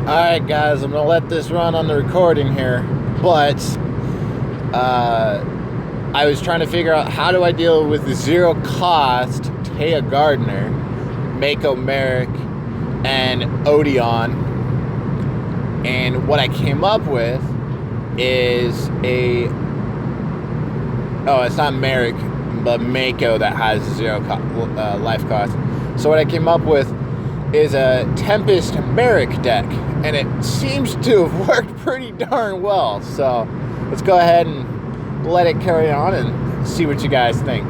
Alright guys, I'm gonna let this run on the recording here, but I was trying to figure out how do I deal with the zero cost Taya Gardner, Mako Merrick, and Odeon, and what I came up with is it's not Merrick, but Mako that has zero life cost. So what I came up with is a Tempest Merrick deck, and it seems to have worked pretty darn well. So let's go ahead and let it carry on and see what you guys think.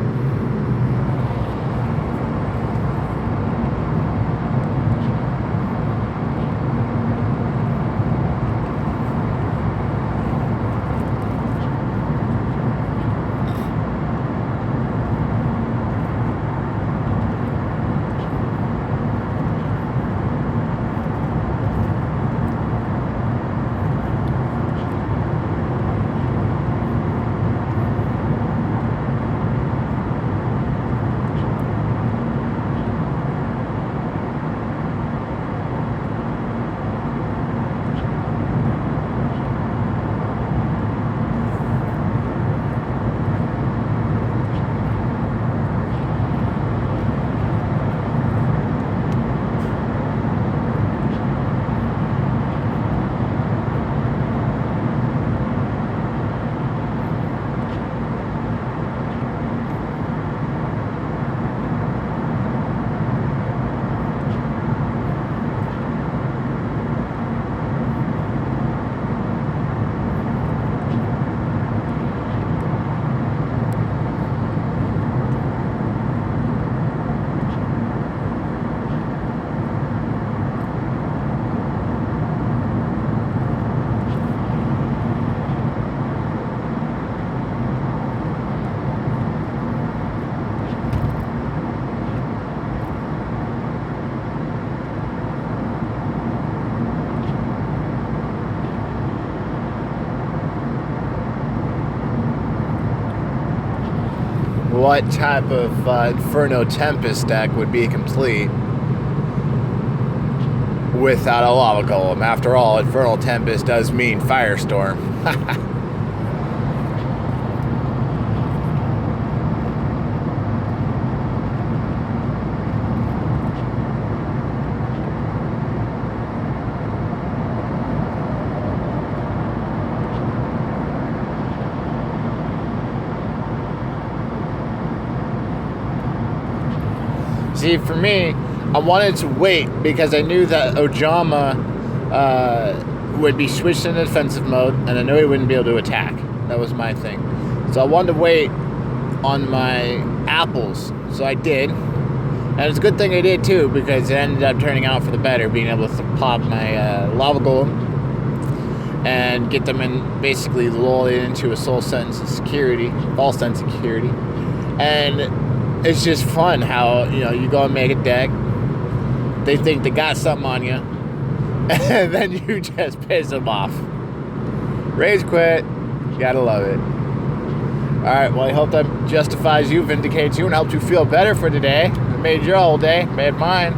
What type of Inferno Tempest deck would be complete without a lava golem? After all, Infernal Tempest does mean Firestorm. See, for me, I wanted to wait because I knew that Ojama would be switched into defensive mode, and I knew he wouldn't be able to attack. That was my thing. So I wanted to wait on my apples. So I did. And it's a good thing I did, too, because it ended up turning out for the better, being able to pop my lava golem and get them in, basically lull it into a false sense of security. And it's just fun how, you go and make a deck, they think they got something on you, and then you just piss them off. Rage quit. Gotta love it. Alright, well, I hope that justifies you, vindicates you, and helps you feel better for today. It made your whole day, made mine.